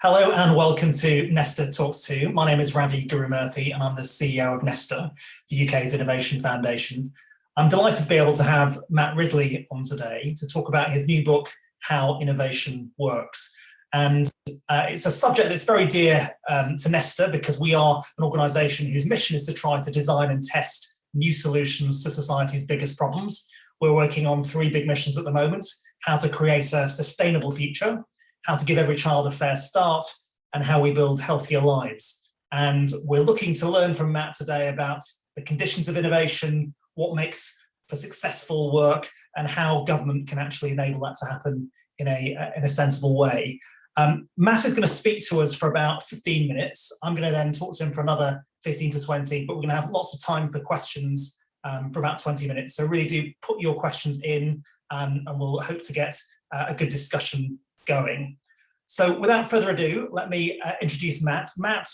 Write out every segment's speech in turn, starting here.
Hello and welcome to Nesta Talks 2. My name is Ravi Gurumurthy and I'm the CEO of Nesta, the UK's Innovation Foundation. I'm delighted to be able to have Matt Ridley on today to talk about his new book, How Innovation Works. And it's a subject that's very dear to Nesta because we are an organisation whose mission is to try to design and test new solutions to society's biggest problems. We're working on three big missions at the moment: how to create a sustainable future, how to give every child a fair start, and how we build healthier lives. And we're looking to learn from Matt today about the conditions of innovation, what makes for successful work, and how government can actually enable that to happen in a sensible way. Matt is going to speak to us for about 15 minutes. I'm going to then talk to him for another 15 to 20, but we're going to have lots of time for questions for about 20 minutes. So really do put your questions in and we'll hope to get a good discussion going. So without further ado, let me introduce Matt. Matt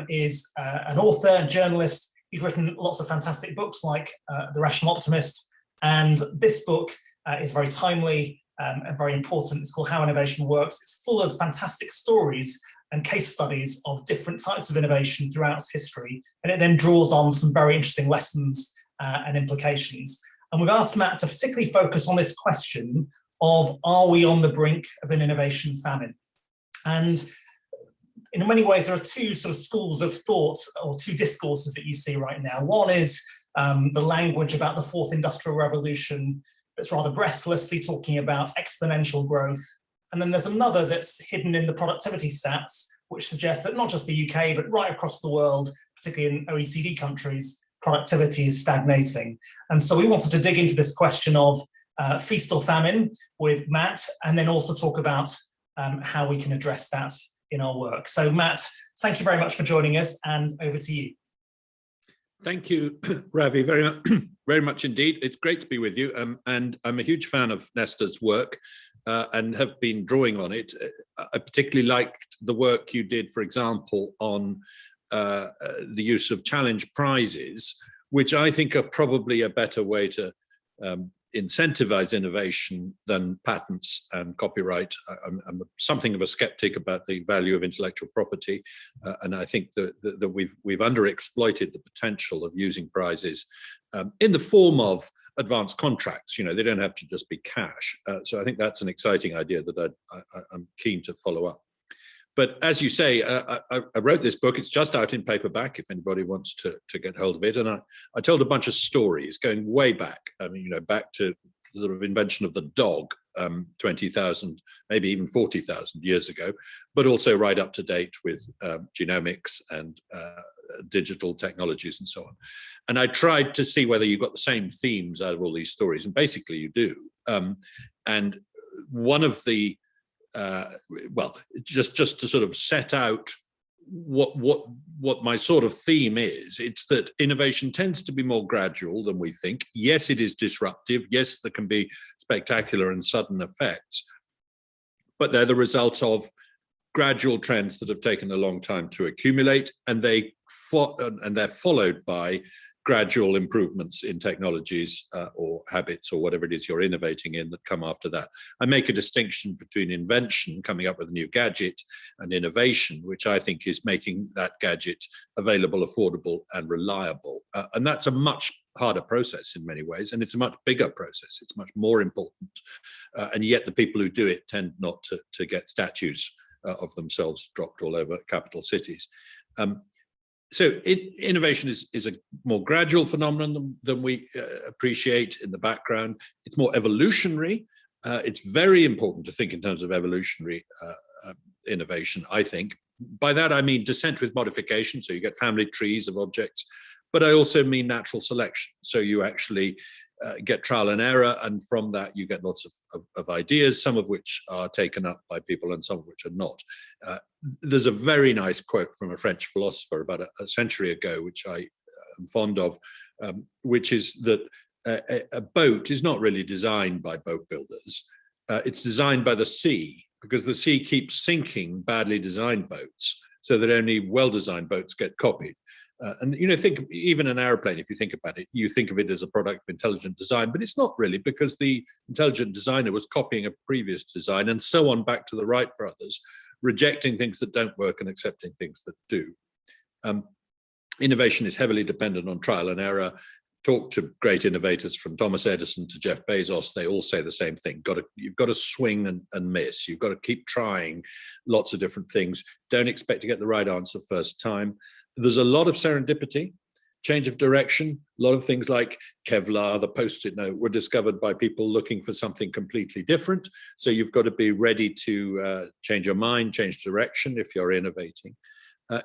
is an author and journalist. He's written lots of fantastic books like The Rational Optimist, and this book is very timely and very important. It's called How Innovation Works. It's full of fantastic stories and case studies of different types of innovation throughout its history, and it then draws on some very interesting lessons and implications. And we've asked Matt to particularly focus on this question of, are we on the brink of an innovation famine? And in many ways, there are two sort of schools of thought or two discourses that you see right now. One is the language about the fourth industrial revolution that's rather breathlessly talking about exponential growth. And then there's another that's hidden in the productivity stats, which suggests that not just the UK, but right across the world, particularly in OECD countries, productivity is stagnating. And so we wanted to dig into this question of feast or famine with Matt, and then also talk about how we can address that in our work. So Matt, thank you very much for joining us, and over to you. Thank you, Ravi, very much indeed. It's great to be with you, and I'm a huge fan of Nesta's work and have been drawing on it. I particularly liked the work you did, for example, on the use of challenge prizes, which I think are probably a better way to incentivize innovation than patents and copyright. I'm something of a skeptic about the value of intellectual property, and I think that we've underexploited the potential of using prizes in the form of advanced contracts. You know, they don't have to just be cash. So I think that's an exciting idea that I'm keen to follow up. But as you say, I wrote this book. It's just out in paperback if anybody wants to get hold of it. And I told a bunch of stories going way back. I mean, you know, back to the sort of invention of the dog 20,000, maybe even 40,000 years ago, but also right up to date with genomics and digital technologies and so on. And I tried to see whether you got the same themes out of all these stories. And basically you do. And one of the well, just to sort of set out what my sort of theme is, it's that innovation tends to be more gradual than we think. Yes, it is disruptive. Yes, there can be spectacular and sudden effects, but they're the result of gradual trends that have taken a long time to accumulate, and they're followed by gradual improvements in technologies or habits or whatever it is you're innovating in that come after that. I make a distinction between invention, coming up with a new gadget, and innovation, which I think is making that gadget available, affordable, and reliable. And that's a much harder process in many ways, and it's a much bigger process. It's much more important. And yet the people who do it tend not to get statues of themselves dropped all over capital cities. So innovation is a more gradual phenomenon than we appreciate in the background. It's more evolutionary. It's very important to think in terms of evolutionary innovation, I think. By that, I mean descent with modification, so you get family trees of objects, but I also mean natural selection. So you actually get trial and error, and from that you get lots of ideas, some of which are taken up by people and some of which are not. There's a very nice quote from a French philosopher about a century ago, which I am fond of, which is that a boat is not really designed by boat builders. It's designed by the sea, because the sea keeps sinking badly designed boats, so that only well-designed boats get copied. And you know, think even an airplane, if you think about it, you think of it as a product of intelligent design, but it's not really, because the intelligent designer was copying a previous design, and so on back to the Wright brothers, rejecting things that don't work and accepting things that do. Innovation is heavily dependent on trial and error. Talk to great innovators from Thomas Edison to Jeff Bezos, they all say the same thing. You've got to swing and miss. You've got to keep trying lots of different things. Don't expect to get the right answer first time. There's a lot of serendipity, change of direction. A lot of things like Kevlar, the Post-it note, were discovered by people looking for something completely different. So you've got to be ready to change your mind, change direction if you're innovating.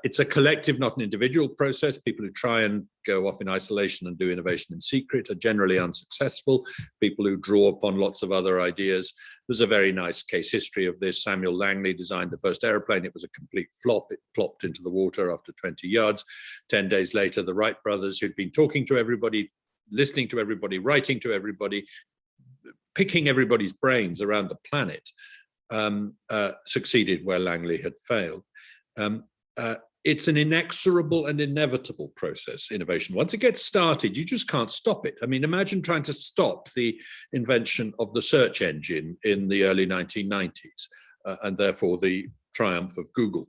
It's a collective, not an individual process. People who try and go off in isolation and do innovation in secret are generally unsuccessful. People who draw upon lots of other ideas. There's a very nice case history of this. Samuel Langley designed the first airplane. It was a complete flop. It plopped into the water after 20 yards. 10 days later, the Wright brothers, who'd been talking to everybody, listening to everybody, writing to everybody, picking everybody's brains around the planet, succeeded where Langley had failed. It's an inexorable and inevitable process, innovation. Once it gets started, you just can't stop it. I mean, imagine trying to stop the invention of the search engine in the early 1990s, and therefore the triumph of Google.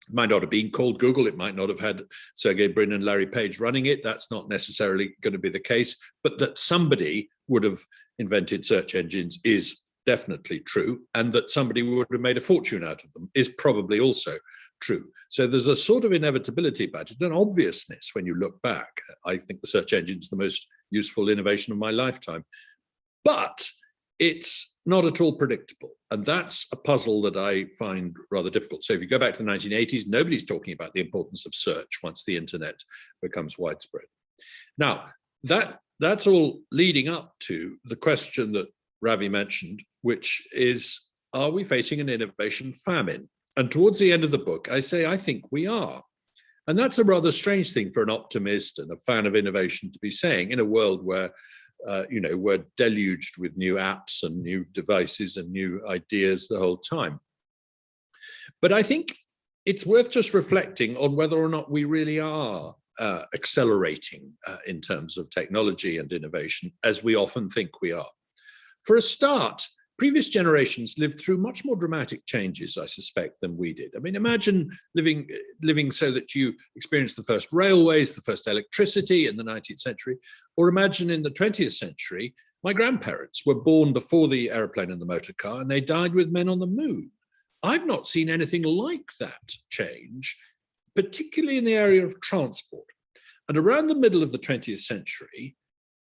It might not have been called Google. It might not have had Sergey Brin and Larry Page running it. That's not necessarily going to be the case. But that somebody would have invented search engines is definitely true. And that somebody would have made a fortune out of them is probably also true. So there's a sort of inevitability about it, an obviousness when you look back. I think the search engine is the most useful innovation of my lifetime. But it's not at all predictable. And that's a puzzle that I find rather difficult. So if you go back to the 1980s, nobody's talking about the importance of search once the internet becomes widespread. Now, that's all leading up to the question that Ravi mentioned, which is, are we facing an innovation famine? And towards the end of the book, I say, I think we are. And that's a rather strange thing for an optimist and a fan of innovation to be saying in a world where we're deluged with new apps and new devices and new ideas the whole time. But I think it's worth just reflecting on whether or not we really are accelerating in terms of technology and innovation, as we often think we are. For a start, previous generations lived through much more dramatic changes, I suspect, than we did. I mean, imagine living so that you experienced the first railways, the first electricity in the 19th century, or imagine in the 20th century, my grandparents were born before the airplane and the motor car, and they died with men on the moon. I've not seen anything like that change, particularly in the area of transport. And around the middle of the 20th century,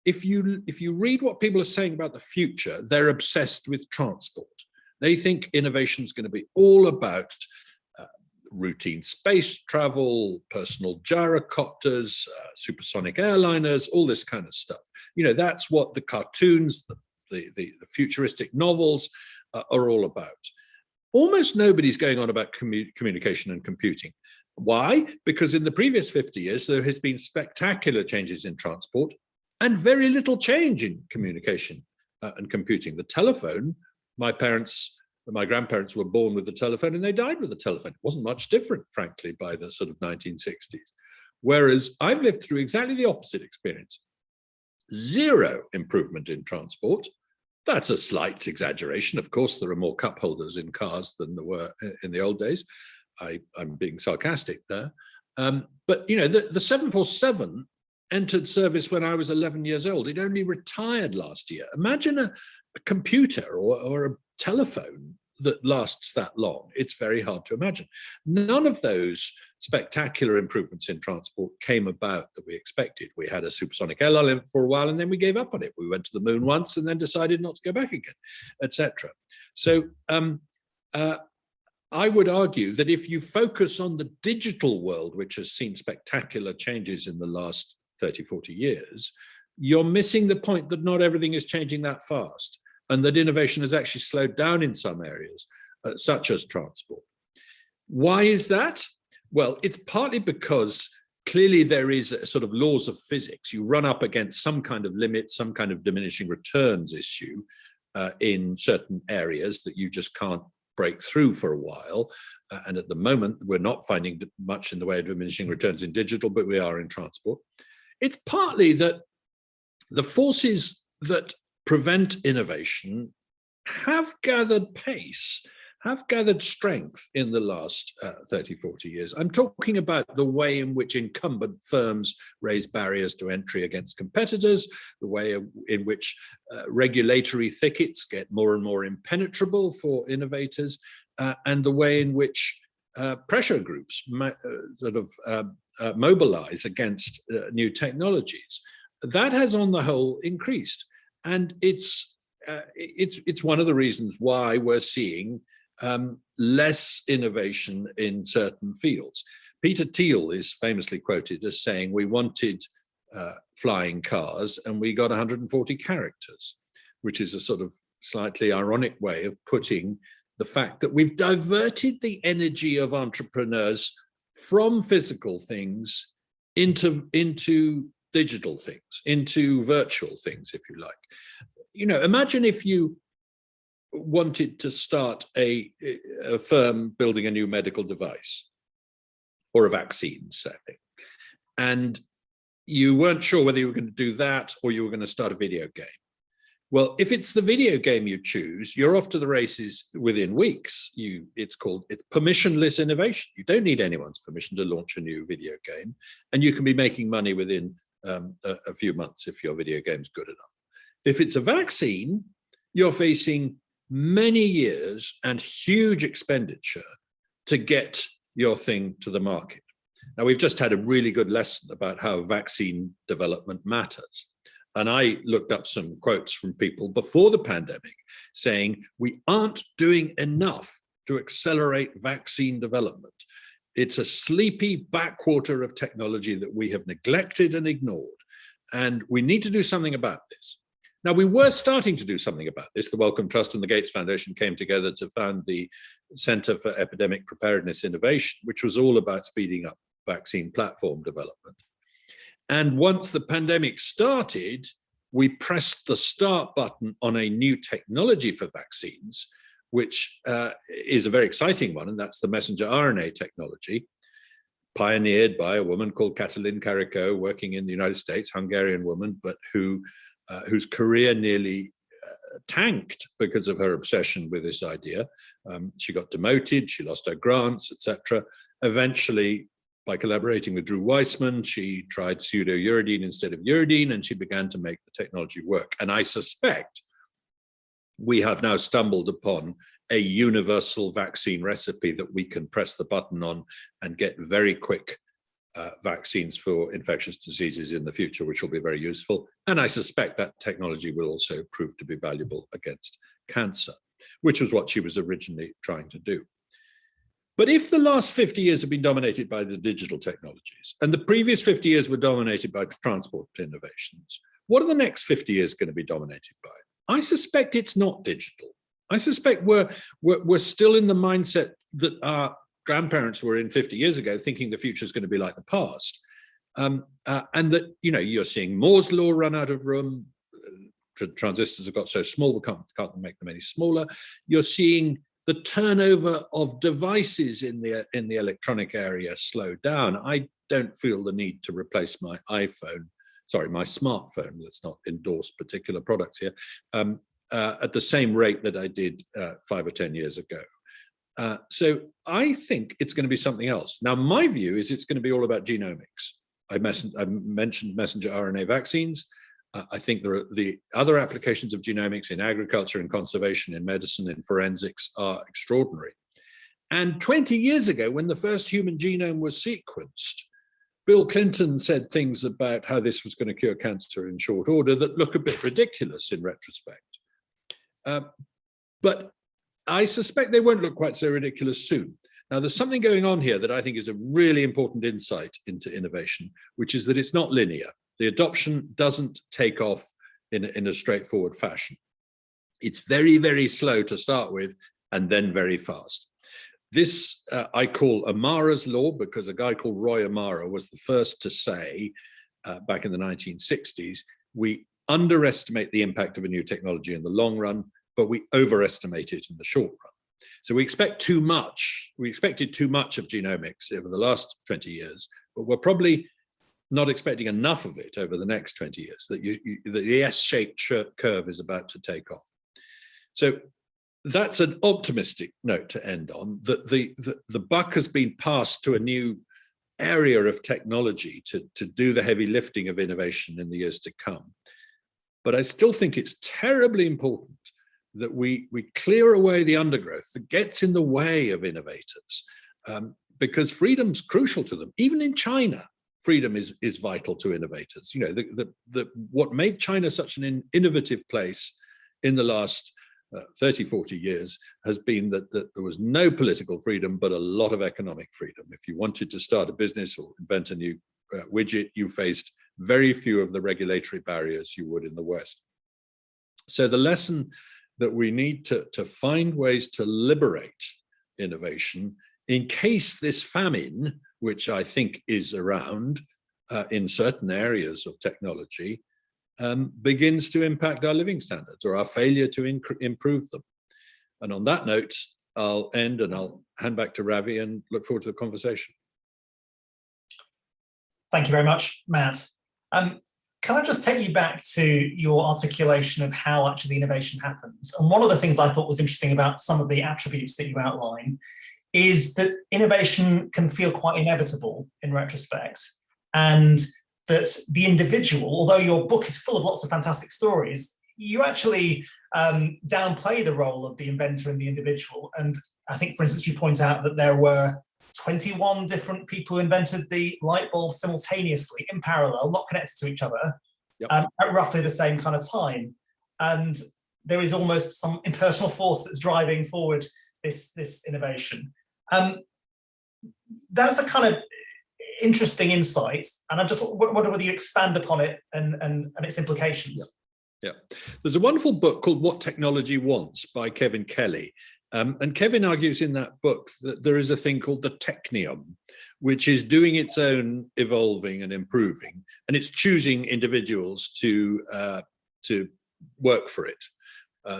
if you read what people are saying about the future, they're obsessed with transport. They think innovation is going to be all about routine space travel, personal gyrocopters, supersonic airliners, all this kind of stuff. You know, that's what the cartoons, the futuristic novels are all about. Almost nobody's going on about communication and computing. Why? Because in the previous 50 years, there has been spectacular changes in transport and very little change in communication and computing. The telephone, my grandparents were born with the telephone and they died with the telephone. It wasn't much different, frankly, by the sort of 1960s. Whereas I've lived through exactly the opposite experience. Zero improvement in transport. That's a slight exaggeration. Of course, there are more cup holders in cars than there were in the old days. I'm being sarcastic there. But, you know, the 747 entered service when I was 11 years old. It only retired last year. Imagine a computer or a telephone that lasts that long. It's very hard to imagine. None of those spectacular improvements in transport came about that we expected. We had a supersonic airline for a while and then we gave up on it. We went to the moon once and then decided not to go back again, etc. So I would argue that if you focus on the digital world, which has seen spectacular changes in the last 30, 40 years, you're missing the point that not everything is changing that fast and that innovation has actually slowed down in some areas, such as transport. Why is that? Well, it's partly because clearly there is a sort of laws of physics. You run up against some kind of limit, some kind of diminishing returns issue in certain areas that you just can't break through for a while. And at the moment, we're not finding much in the way of diminishing returns in digital, but we are in transport. It's partly that the forces that prevent innovation have gathered pace. have gathered strength in the last 30, 40 years. I'm talking about the way in which incumbent firms raise barriers to entry against competitors, the way in which regulatory thickets get more and more impenetrable for innovators, and the way in which pressure groups mobilize against new technologies. That has, on the whole, increased, and it's one of the reasons why we're seeing less innovation in certain fields. Peter Thiel is famously quoted as saying, "We wanted flying cars, and we got 140 characters," which is a sort of slightly ironic way of putting the fact that we've diverted the energy of entrepreneurs from physical things into digital things, into virtual things, if you like. You know, imagine if you wanted to start a firm building a new medical device or a vaccine, say, and you weren't sure whether you were going to do that or you were going to start a video game. Well, if it's the video game you choose, you're off to the races within weeks. It's permissionless innovation. You don't need anyone's permission to launch a new video game, and you can be making money within a few months if your video game's good enough. If it's a vaccine, you're facing many years and huge expenditure to get your thing to the market. Now, we've just had a really good lesson about how vaccine development matters. And I looked up some quotes from people before the pandemic saying, we aren't doing enough to accelerate vaccine development. It's a sleepy backwater of technology that we have neglected and ignored. And we need to do something about this. Now, we were starting to do something about this. The Wellcome Trust and the Gates Foundation came together to found the Center for Epidemic Preparedness Innovation, which was all about speeding up vaccine platform development. And once the pandemic started, we pressed the start button on a new technology for vaccines, which is a very exciting one, and that's the messenger RNA technology, pioneered by a woman called Katalin Karikó, working in the United States, Hungarian woman, but whose career nearly tanked because of her obsession with this idea. She got demoted, she lost her grants, etc. Eventually, by collaborating with Drew Weissman, she tried pseudouridine instead of uridine, and she began to make the technology work. And I suspect we have now stumbled upon a universal vaccine recipe that we can press the button on and get very quick vaccines for infectious diseases in the future, which will be very useful. And I suspect that technology will also prove to be valuable against cancer, which was what she was originally trying to do. But if the last 50 years have been dominated by the digital technologies, and the previous 50 years were dominated by transport innovations, what are the next 50 years going to be dominated by? I suspect it's not digital. I suspect we're still in the mindset that our grandparents were in 50 years ago, thinking the future is going to be like the past. And that, you know, you're seeing Moore's law run out of room. Transistors have got so small, we can't make them any smaller. You're seeing the turnover of devices in the electronic area slow down. I don't feel the need to replace my smartphone, let's not endorse particular products here, at the same rate that I did 5 or 10 years ago. So I think it's going to be something else. Now, my view is it's going to be all about genomics. I mentioned messenger RNA vaccines. I think there are the other applications of genomics in agriculture, in conservation, in medicine, in forensics are extraordinary. And 20 years ago, when the first human genome was sequenced, Bill Clinton said things about how this was going to cure cancer in short order that look a bit ridiculous in retrospect. But I suspect they won't look quite so ridiculous soon. Now, there's something going on here that I think is a really important insight into innovation, which is that it's not linear. The adoption doesn't take off in a straightforward fashion. It's very, very slow to start with, and then very fast. This I call Amara's law, because a guy called Roy Amara was the first to say, back in the 1960s, we underestimate the impact of a new technology in the long run, but we overestimate it in the short run. So we expect too much. We expected too much of genomics over the last 20 years, but we're probably not expecting enough of it over the next 20 years, that the S-shaped curve is about to take off. So that's an optimistic note to end on, that the buck has been passed to a new area of technology to do the heavy lifting of innovation in the years to come. But I still think it's terribly important that we clear away the undergrowth that gets in the way of innovators, because freedom's crucial to them. Even in China, freedom is vital to innovators. You know, what made China such an innovative place in the last 30, 40 years has been that there was no political freedom, but a lot of economic freedom. If you wanted to start a business or invent a new widget, you faced very few of the regulatory barriers you would in the West. So the lesson that we need to find ways to liberate innovation in case this famine, which I think is around in certain areas of technology, begins to impact our living standards or our failure to improve them. And on that note, I'll end and I'll hand back to Ravi and look forward to the conversation. Thank you very much, Matt. Can I just take you back to your articulation of how actually innovation happens? And one of the things I thought was interesting about some of the attributes that you outline is that innovation can feel quite inevitable in retrospect, and that the individual, although your book is full of lots of fantastic stories, you actually downplay the role of the inventor and the individual. And I think, for instance, you point out that there were 21 different people who invented the light bulb simultaneously, in parallel, not connected to each other, yep, at roughly the same kind of time. And there is almost some impersonal force that's driving forward this innovation. That's a kind of interesting insight, and I just wonder whether you expand upon it and its implications. Yeah. There's a wonderful book called What Technology Wants by Kevin Kelly. And Kevin argues in that book that there is a thing called the technium, which is doing its own evolving and improving, and it's choosing individuals to work for it.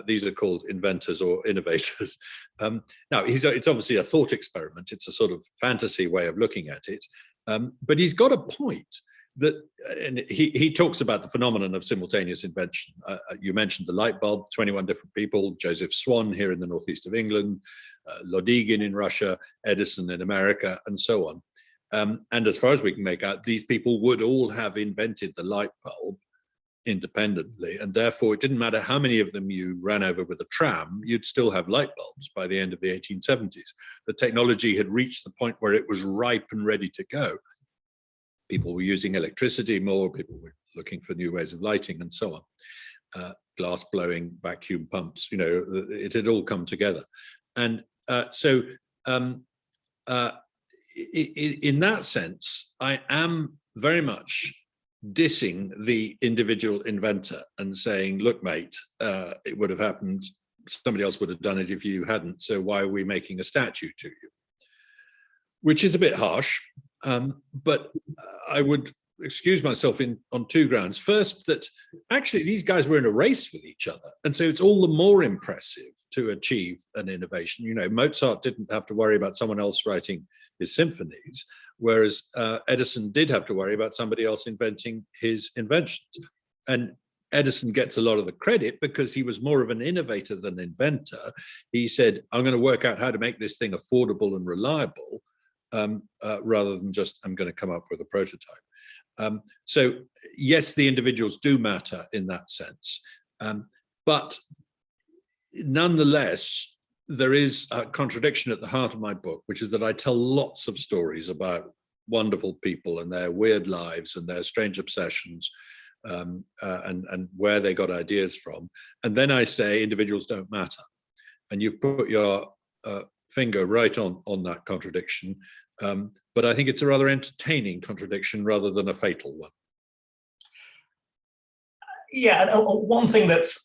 These are called inventors or innovators. Now, it's obviously a thought experiment. It's a sort of fantasy way of looking at it. But he's got a point that, and he talks about the phenomenon of simultaneous invention. You mentioned the light bulb, 21 different people, Joseph Swan here in the northeast of England, Lodygin in Russia, Edison in America, and so on. And as far as we can make out, these people would all have invented the light bulb independently, and therefore it didn't matter how many of them you ran over with a tram, you'd still have light bulbs by the end of the 1870s. The technology had reached the point where it was ripe and ready to go. People were using electricity more, people were looking for new ways of lighting and so on. Glass blowing, vacuum pumps, you know, it had all come together. And so in that sense, I am very much dissing the individual inventor and saying, look, mate, it would have happened, somebody else would have done it if you hadn't, so why are we making a statue to you? Which is a bit harsh, but I would excuse myself on two grounds. First, that actually these guys were in a race with each other, and so it's all the more impressive to achieve an innovation. You know, Mozart didn't have to worry about someone else writing his symphonies, whereas Edison did have to worry about somebody else inventing his inventions. And Edison gets a lot of the credit because he was more of an innovator than inventor. He said, I'm going to work out how to make this thing affordable and reliable, rather than just, I'm going to come up with a prototype. So yes, the individuals do matter in that sense. But nonetheless, there is a contradiction at the heart of my book, which is that I tell lots of stories about wonderful people and their weird lives and their strange obsessions, and where they got ideas from. And then I say individuals don't matter. And you've put your finger right on that contradiction. But I think it's a rather entertaining contradiction rather than a fatal one. Yeah, and one thing that's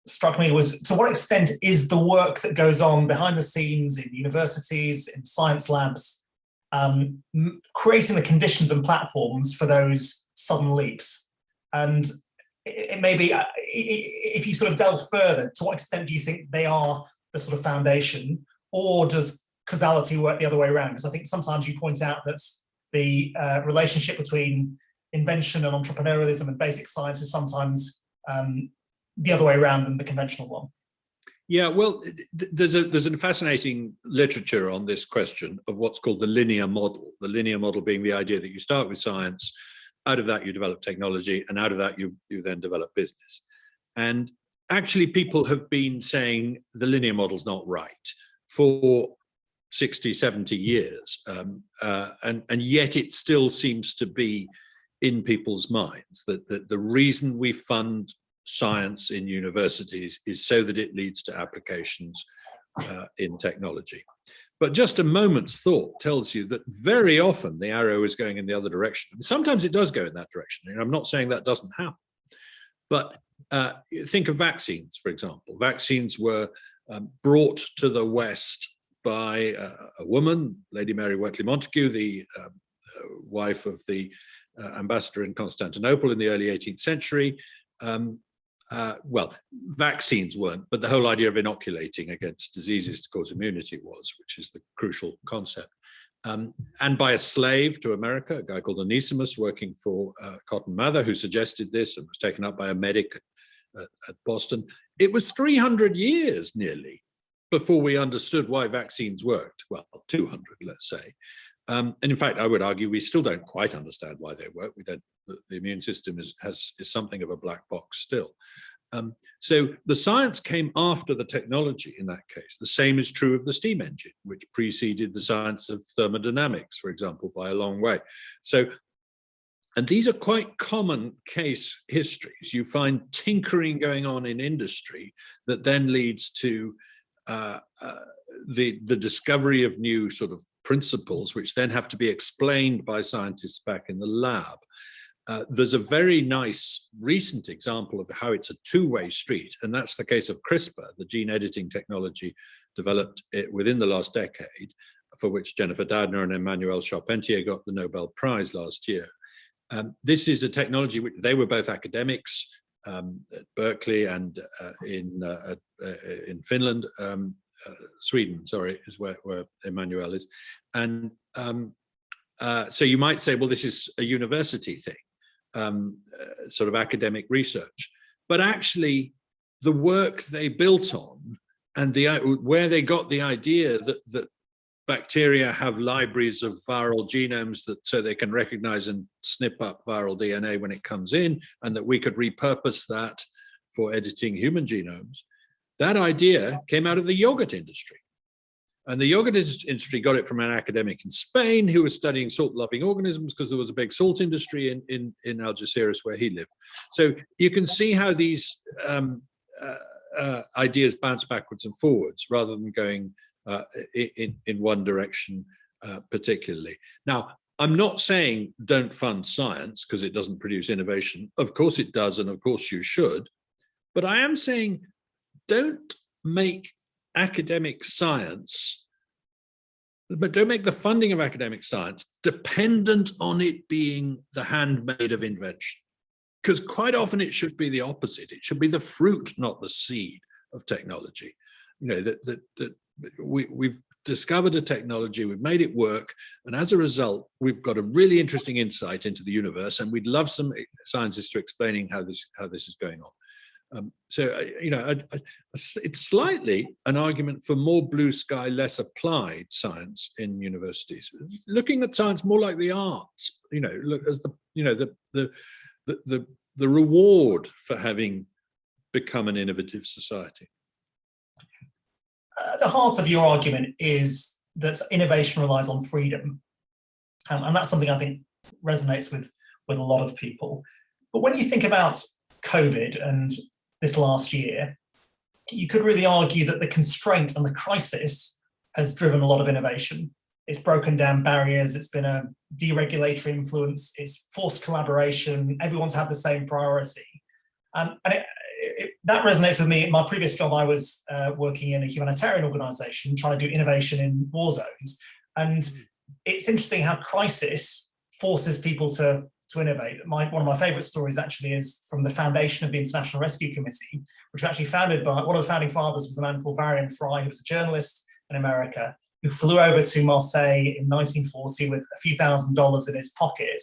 struck me was, to what extent is the work that goes on behind the scenes in universities, in science labs, creating the conditions and platforms for those sudden leaps? And it may be, if you sort of delve further, to what extent do you think they are the sort of foundation, or does causality work the other way around? Because I think sometimes you point out that the relationship between invention and entrepreneurialism and basic science is sometimes the other way around than the conventional one. Yeah, well, there's a fascinating literature on this question of what's called the linear model. The linear model being the idea that you start with science, out of that you develop technology, and out of that you then develop business. And actually, people have been saying the linear model's not right for 60, 70 years, and yet it still seems to be in people's minds that the reason we fund science in universities is so that it leads to applications in technology. But just a moment's thought tells you that very often the arrow is going in the other direction. Sometimes it does go in that direction, and I'm not saying that doesn't happen. But think of vaccines, for example. Vaccines were brought to the West by a woman, Lady Mary Wortley Montagu, the wife of the ambassador in Constantinople in the early 18th century. Well, vaccines weren't, but the whole idea of inoculating against diseases to cause immunity was, which is the crucial concept. And by a slave to America, a guy called Onesimus, working for Cotton Mather, who suggested this and was taken up by a medic at Boston. It was 300 years nearly before we understood why vaccines worked. Well, 200, let's say. And in fact, I would argue we still don't quite understand why they work. We don't. The immune system is something of a black box still. So the science came after the technology in that case. The same is true of the steam engine, which preceded the science of thermodynamics, for example, by a long way. So, and these are quite common case histories. You find tinkering going on in industry that then leads to the discovery of new sort of principles, which then have to be explained by scientists back in the lab. There's a very nice recent example of how it's a two-way street, and that's the case of CRISPR, the gene editing technology developed within the last decade, for which Jennifer Doudna and Emmanuel Charpentier got the Nobel Prize last year. This is a technology which they were both academics at Berkeley and in Finland, Sweden, sorry, is where Emmanuel is. And so you might say, well, this is a university thing. Sort of academic research, but actually the work they built on and where they got the idea that bacteria have libraries of viral genomes so they can recognize and snip up viral DNA when it comes in, and that we could repurpose that for editing human genomes. That idea came out of the yogurt industry. And the yogurt industry got it from an academic in Spain who was studying salt-loving organisms because there was a big salt industry in Algeciras where he lived. So you can see how these ideas bounce backwards and forwards rather than going in one direction particularly. Now, I'm not saying don't fund science because it doesn't produce innovation. Of course it does, and of course you should. But I am saying don't make academic science, but don't make the funding of academic science dependent on it being the handmaid of invention. Because quite often it should be the opposite. It should be the fruit, not the seed of technology. You know, that we've discovered a technology, we've made it work, and as a result, we've got a really interesting insight into the universe, and we'd love some scientists to explaining how this is going on. So, you know, it's slightly an argument for more blue sky, less applied science in universities. Looking at science more like the arts, you know, look as the reward for having become an innovative society. The heart of your argument is that innovation relies on freedom, and that's something I think resonates with a lot of people. But when you think about COVID and this last year, you could really argue that the constraint and the crisis has driven a lot of innovation. It's broken down barriers, it's been a deregulatory influence, it's forced collaboration, everyone's had the same priority. And that resonates with me. In my previous job, I was working in a humanitarian organization trying to do innovation in war zones. And it's interesting how crisis forces people to innovate. One of my favorite stories actually is from the foundation of the International Rescue Committee, which was actually founded by one of the founding fathers was a man called Varian Fry, who was a journalist in America, who flew over to Marseille in 1940 with a few $1,000s in his pocket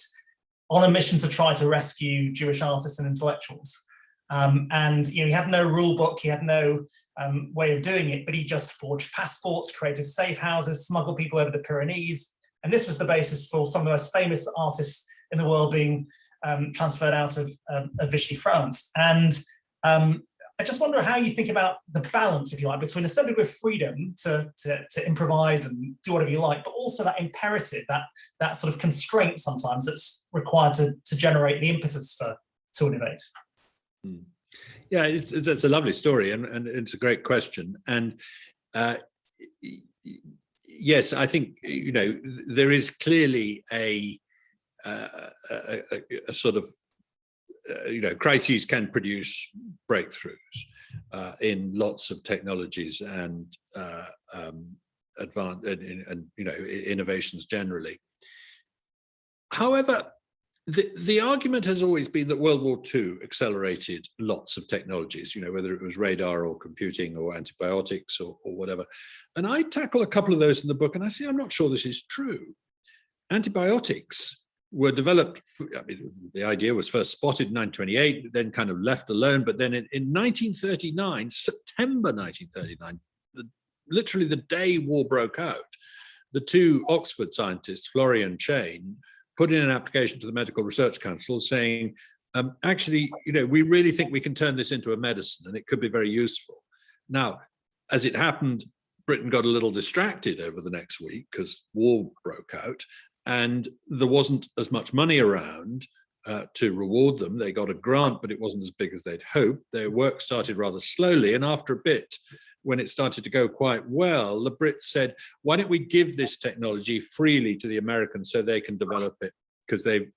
on a mission to try to rescue Jewish artists and intellectuals. And he had no rule book, he had no way of doing it, but he just forged passports, created safe houses, smuggled people over the Pyrenees. And this was the basis for some of the most famous artists in the world being transferred out of Vichy, France. And I just wonder how you think about the balance, if you like, between a certain degree of freedom to improvise and do whatever you like, but also that imperative, that sort of constraint sometimes that's required to generate the impetus to innovate. Yeah, it's a lovely story, and it's a great question. And yes, I think there is clearly a sort of crises can produce breakthroughs in lots of technologies and innovations generally. However, the argument has always been that World War II accelerated lots of technologies, whether it was radar or computing or antibiotics or whatever. And I tackle a couple of those in the book, and I say, I'm not sure this is true. Antibiotics were developed, the idea was first spotted in 1928, then kind of left alone. But then in 1939, September 1939, literally the day war broke out, the two Oxford scientists, Florey and Chain, put in an application to the Medical Research Council saying, actually, we really think we can turn this into a medicine and it could be very useful. Now, as it happened, Britain got a little distracted over the next week because war broke out and there wasn't as much money around to reward them. They got a grant, but it wasn't as big as they'd hoped. Their work started rather slowly, and after a bit, when it started to go quite well, the Brits said, why don't we give this technology freely to the Americans so they can develop it, because they're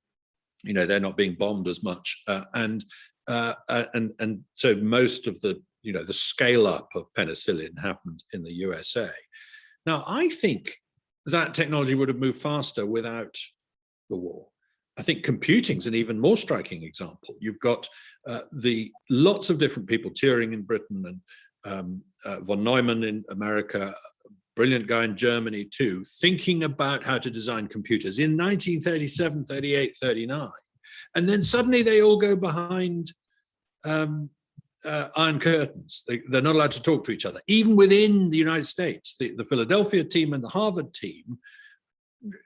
not being bombed as much. And so most of the scale up of penicillin happened in the USA. Now, I think that technology would have moved faster without the war. I think computing's an even more striking example. You've got lots of different people, Turing in Britain and von Neumann in America, brilliant guy in Germany too, thinking about how to design computers in 1937, 38, 39. And then suddenly they all go behind iron curtains. They're not allowed to talk to each other. Even within the United States, the Philadelphia team and the Harvard team,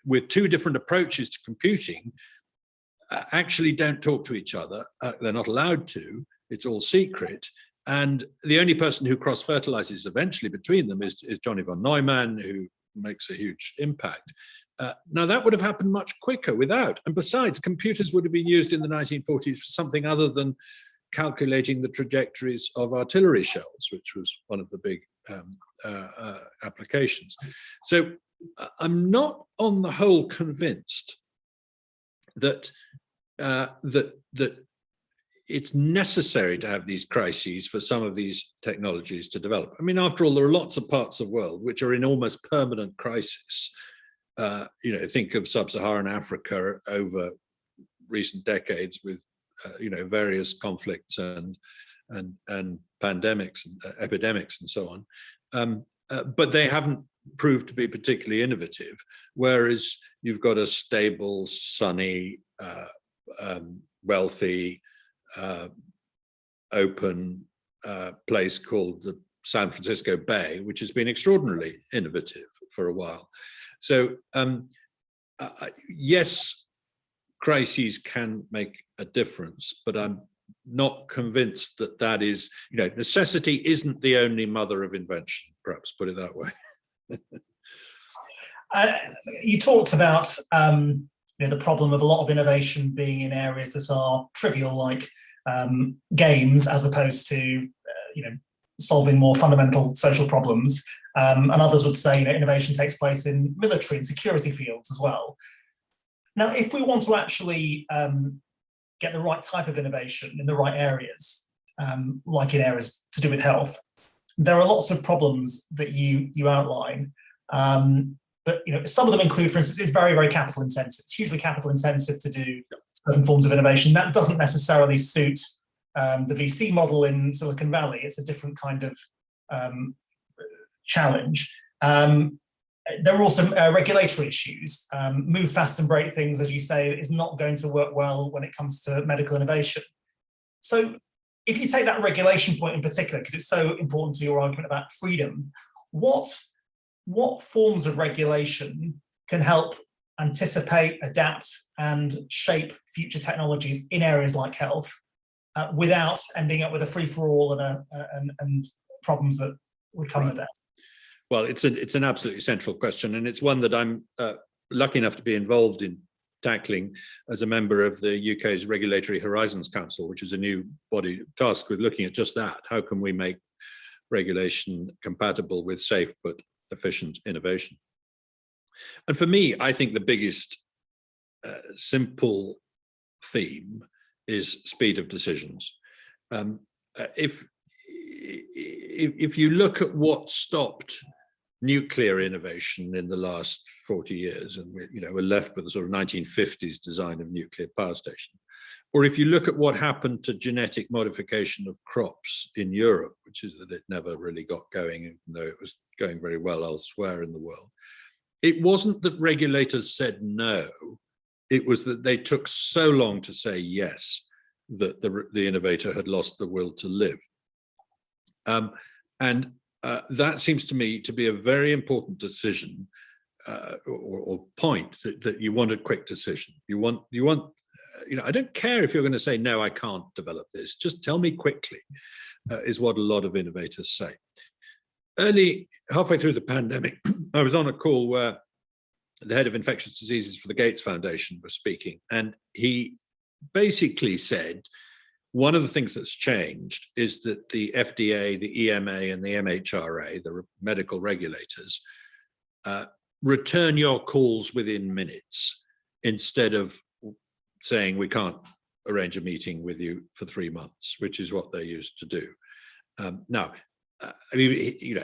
with two different approaches to computing, actually don't talk to each other. They're not allowed to. It's all secret. And the only person who cross-fertilizes eventually between them is Johnny von Neumann, who makes a huge impact. Now, that would have happened much quicker without. And besides, computers would have been used in the 1940s for something other than calculating the trajectories of artillery shells, which was one of the big applications. So I'm not on the whole convinced that it's necessary to have these crises for some of these technologies to develop. I mean, after all, there are lots of parts of the world which are in almost permanent crisis. Think of sub-Saharan Africa over recent decades with various conflicts and pandemics and epidemics and so on. But they haven't proved to be particularly innovative, whereas you've got a stable, sunny, wealthy, open place called the San Francisco Bay, which has been extraordinarily innovative for a while. So yes, crises can make a difference, but I'm not convinced that is, necessity isn't the only mother of invention, perhaps put it that way. You talked about the problem of a lot of innovation being in areas that are trivial, like games, as opposed to solving more fundamental social problems. And others would say innovation takes place in military and security fields as well. Now, if we want to actually get the right type of innovation in the right areas, like in areas to do with health, there are lots of problems that you outline. But some of them include, for instance, it's very, very capital intensive. It's hugely capital intensive to do certain forms of innovation. That doesn't necessarily suit the VC model in Silicon Valley. It's a different kind of challenge. There are also regulatory issues. Move fast and break things, as you say, is not going to work well when it comes to medical innovation. So if you take that regulation point in particular, because it's so important to your argument about freedom, what forms of regulation can help anticipate, adapt, and shape future technologies in areas like health without ending up with a free-for-all and problems that would come with that? Well, it's an absolutely central question, and it's one that I'm lucky enough to be involved in tackling as a member of the UK's Regulatory Horizons Council, which is a new body tasked with looking at just that. How can we make regulation compatible with safe but efficient innovation? And for me, I think the biggest simple theme is speed of decisions. If you look at what stopped nuclear innovation in the last 40 years, and we're left with the sort of 1950s design of nuclear power station, or if you look at what happened to genetic modification of crops in Europe, which is that it never really got going, even though it was going very well elsewhere in the world, it wasn't that regulators said no, it was that they took so long to say yes that the innovator had lost the will to live. That seems to me to be a very important decision or point that you want a quick decision. You want, I don't care if you're going to say, no, I can't develop this, just tell me quickly, is what a lot of innovators say. Halfway through the pandemic, I was on a call where the head of infectious diseases for the Gates Foundation was speaking, and he basically said, one of the things that's changed is that the FDA, the EMA, and the MHRA, the medical regulators, return your calls within minutes instead of saying we can't arrange a meeting with you for 3 months, which is what they used to do. Now, I mean,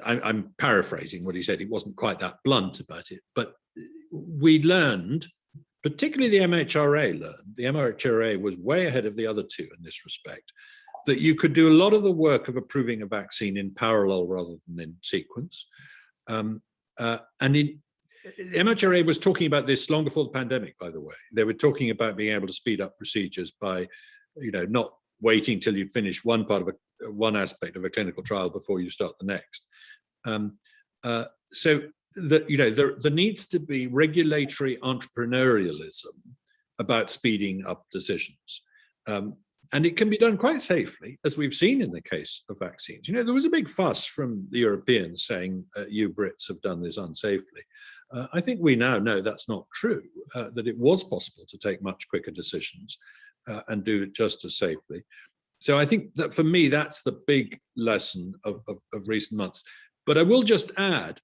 I'm paraphrasing what he said. He wasn't quite that blunt about it, but we learned, particularly the MHRA learned, the MHRA was way ahead of the other two in this respect, that you could do a lot of the work of approving a vaccine in parallel rather than in sequence. And the MHRA was talking about this long before the pandemic, by the way. They were talking about being able to speed up procedures by, not waiting till you finish one part of one aspect of a clinical trial before you start the next. So there needs to be regulatory entrepreneurialism about speeding up decisions. And it can be done quite safely, as we've seen in the case of vaccines. There was a big fuss from the Europeans saying, you Brits have done this unsafely. I think we now know that's not true, that it was possible to take much quicker decisions and do it just as safely. So I think that for me, that's the big lesson of recent months. But I will just add,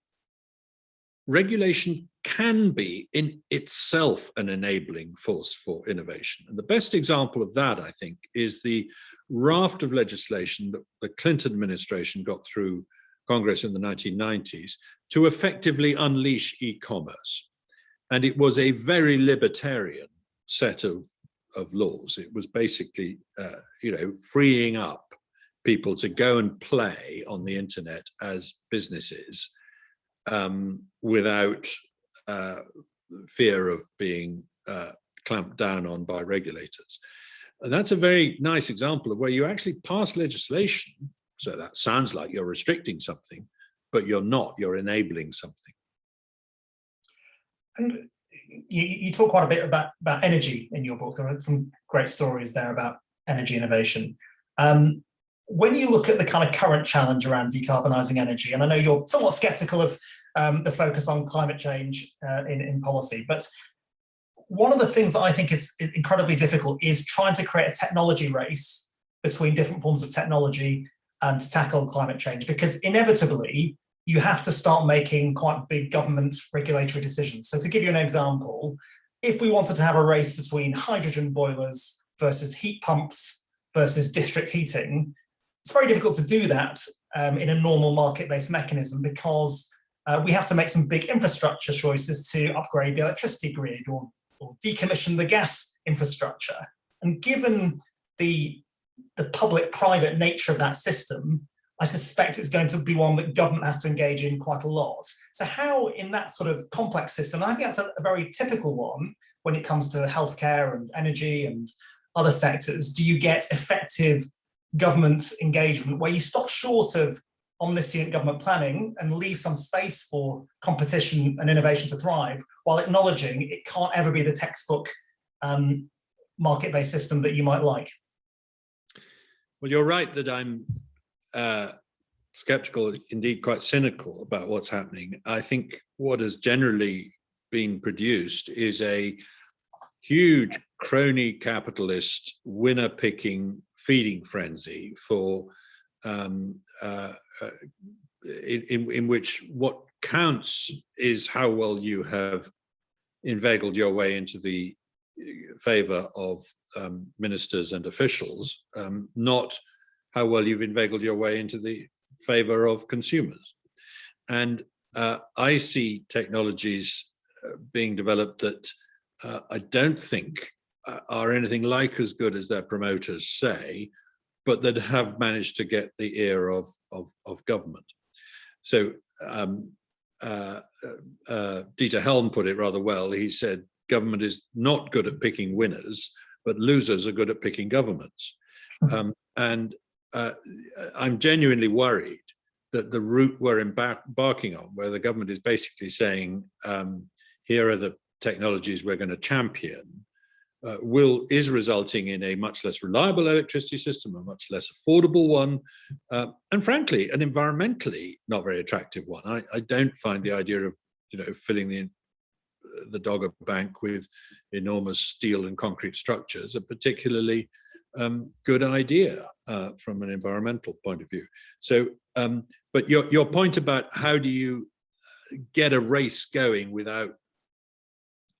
regulation can be in itself an enabling force for innovation. And the best example of that, I think, is the raft of legislation that the Clinton administration got through Congress in the 1990s to effectively unleash e-commerce. And it was a very libertarian set of laws. It was basically, freeing up people to go and play on the internet as businesses without fear of being clamped down on by regulators. And that's a very nice example of where you actually pass legislation. So that sounds like you're restricting something, but you're not, you're enabling something. And you talk quite a bit about energy in your book. There are some great stories there about energy innovation. When you look at the kind of current challenge around decarbonising energy, and I know you're somewhat sceptical of the focus on climate change in policy, but one of the things that I think is incredibly difficult is trying to create a technology race between different forms of technology to tackle climate change, because inevitably you have to start making quite big government regulatory decisions. So to give you an example, if we wanted to have a race between hydrogen boilers versus heat pumps versus district heating, it's very difficult to do that in a normal market-based mechanism, because we have to make some big infrastructure choices to upgrade the electricity grid or decommission the gas infrastructure. And given the public-private nature of that system, I suspect it's going to be one that government has to engage in quite a lot. So how, in that sort of complex system, I think that's a very typical one when it comes to healthcare and energy and other sectors, do you get effective government engagement where you stop short of omniscient government planning and leave some space for competition and innovation to thrive, while acknowledging it can't ever be the textbook market-based system that you might like? Well, you're right that I'm skeptical, indeed quite cynical about what's happening. I think what has generally been produced is a huge crony capitalist winner-picking feeding frenzy for in which what counts is how well you have inveigled your way into the favor of ministers and officials, not how well you've inveigled your way into the favor of consumers. And I see technologies being developed that I don't think are anything like as good as their promoters say, but that have managed to get the ear of government. So Dieter Helm put it rather well. He said, government is not good at picking winners, but losers are good at picking governments. And I'm genuinely worried that the route we're embarking on, where the government is basically saying, here are the technologies we're going to champion, is resulting in a much less reliable electricity system, a much less affordable one, and frankly, an environmentally not very attractive one. I don't find the idea of filling the Dogger Bank with enormous steel and concrete structures a particularly good idea from an environmental point of view. So, but your point about how do you get a race going without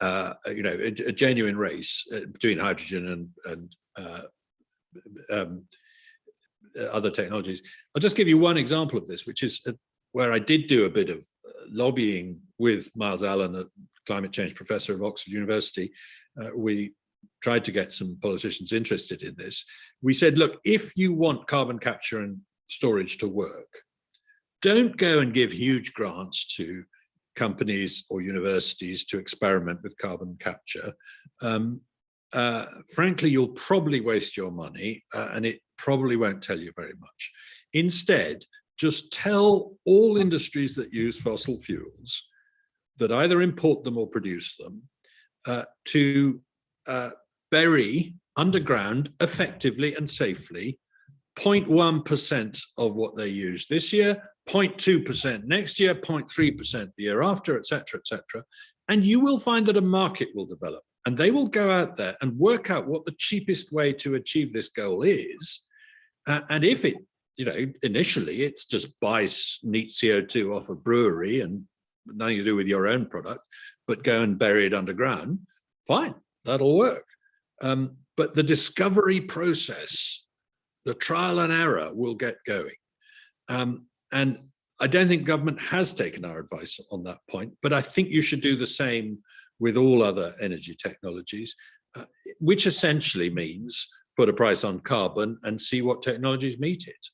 a genuine race between hydrogen and other technologies. I'll just give you one example of this, which is where I did do a bit of lobbying with Miles Allen, a climate change professor of Oxford University. We tried to get some politicians interested in this. We said, look, if you want carbon capture and storage to work, don't go and give huge grants to companies or universities to experiment with carbon capture. Frankly, you'll probably waste your money and it probably won't tell you very much. Instead, just tell all industries that use fossil fuels that either import them or produce them to bury underground effectively and safely 0.1% of what they use this year, 0.2% next year, 0.3% the year after, et cetera, and you will find that a market will develop and they will go out there and work out what the cheapest way to achieve this goal is. And if it, initially it's just buy neat CO2 off a brewery and nothing to do with your own product, but go and bury it underground, fine, that'll work. But the discovery process, the trial and error will get going. And I don't think government has taken our advice on that point, but I think you should do the same with all other energy technologies, which essentially means put a price on carbon and see what technologies meet it,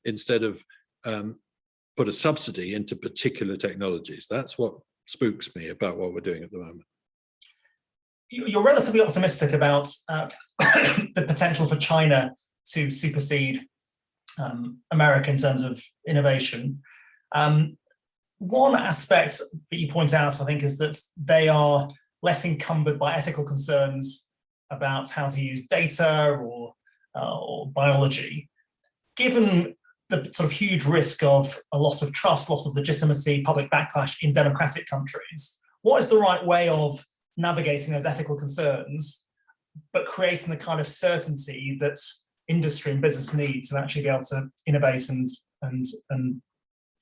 instead of put a subsidy into particular technologies. That's what spooks me about what we're doing at the moment. You're relatively optimistic about the potential for China to supersede America in terms of innovation. One aspect that you point out, I think, is that they are less encumbered by ethical concerns about how to use data or biology. Given the sort of huge risk of a loss of trust, loss of legitimacy, public backlash in democratic countries, what is the right way of navigating those ethical concerns, but creating the kind of certainty that industry and business need to actually be able to innovate and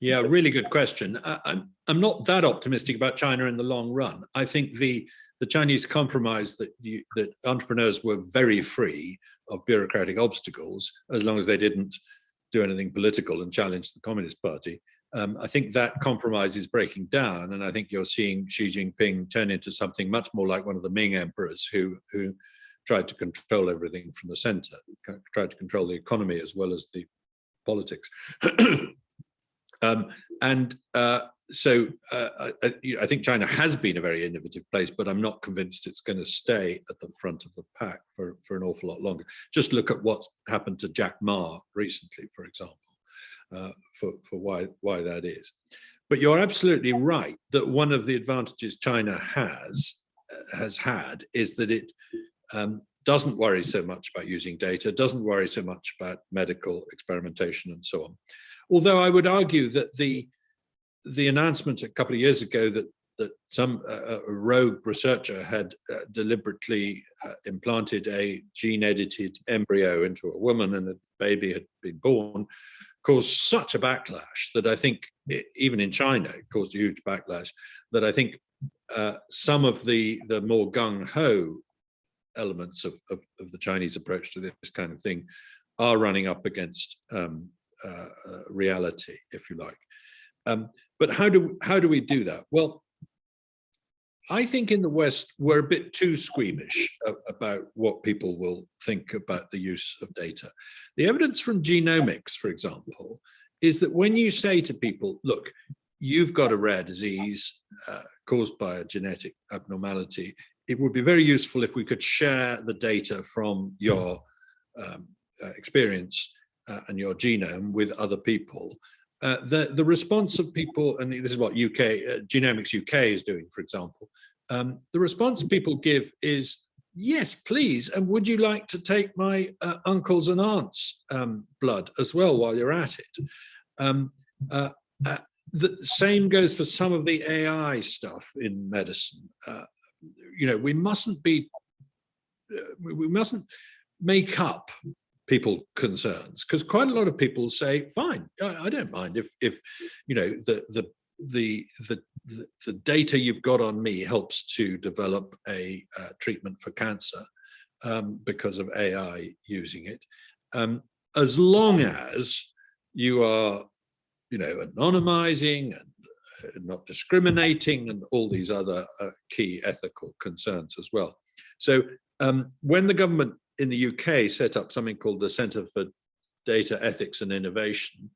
yeah, really good question. I'm not that optimistic about China in the long run. I think the Chinese compromise that entrepreneurs were very free of bureaucratic obstacles as long as they didn't do anything political and challenge the Communist Party. I think that compromise is breaking down, and I think you're seeing Xi Jinping turn into something much more like one of the Ming emperors who tried to control everything from the center, tried to control the economy as well as the politics. I think China has been a very innovative place, but I'm not convinced it's going to stay at the front of the pack for an awful lot longer. Just look at what's happened to Jack Ma recently, for example, for why that is. But you're absolutely right that one of the advantages China has had is that it doesn't worry so much about using data, doesn't worry so much about medical experimentation and so on. Although I would argue that the announcement a couple of years ago that some rogue researcher had deliberately implanted a gene-edited embryo into a woman and a baby had been born caused such a backlash that I think, even in China, it caused a huge backlash, that I think some of the more gung-ho elements of the Chinese approach to this kind of thing are running up against reality, if you like. But how do we do that? Well, I think in the West, we're a bit too squeamish about what people will think about the use of data. The evidence from genomics, for example, is that when you say to people, look, you've got a rare disease caused by a genetic abnormality, it would be very useful if we could share the data from your experience and your genome with other people. The response of people, and this is what Genomics UK is doing, for example, the response people give is, yes, please, and would you like to take my uncles and aunts' blood as well while you're at it? The same goes for some of the AI stuff in medicine. We mustn't make up people concerns, because quite a lot of people say, fine, I don't mind if the data you've got on me helps to develop a treatment for cancer because of AI using it, as long as you are anonymizing and not discriminating and all these other key ethical concerns as well. So when the government in the UK set up something called the Centre for Data Ethics and Innovation,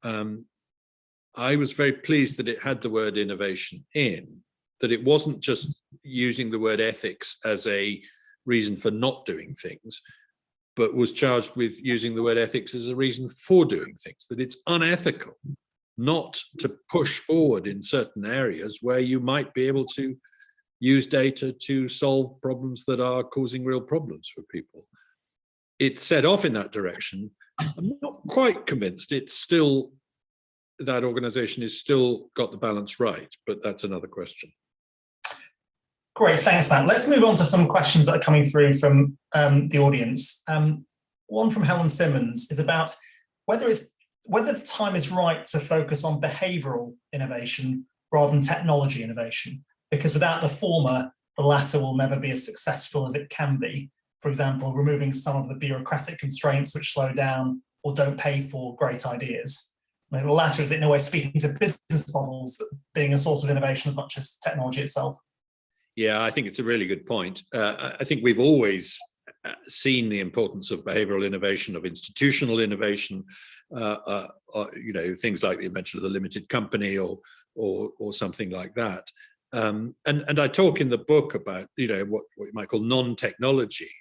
I was very pleased that it had the word innovation in, that it wasn't just using the word ethics as a reason for not doing things, but was charged with using the word ethics as a reason for doing things, that it's unethical not to push forward in certain areas where you might be able to use data to solve problems that are causing real problems for people. It set off in that direction. I'm not quite convinced that organization is still got the balance right, but that's another question. Great, thanks, Matt. Let's move on to some questions that are coming through from the audience. One from Helen Simmons is about whether the time is right to focus on behavioral innovation rather than technology innovation, because without the former, the latter will never be as successful as it can be. For example, removing some of the bureaucratic constraints which slow down or don't pay for great ideas. The latter is in a way speaking to business models being a source of innovation as much as technology itself. Yeah, I think it's a really good point. I think we've always seen the importance of behavioral innovation, of institutional innovation, things like the invention of the limited company or something like that. And I talk in the book about what you might call non-technology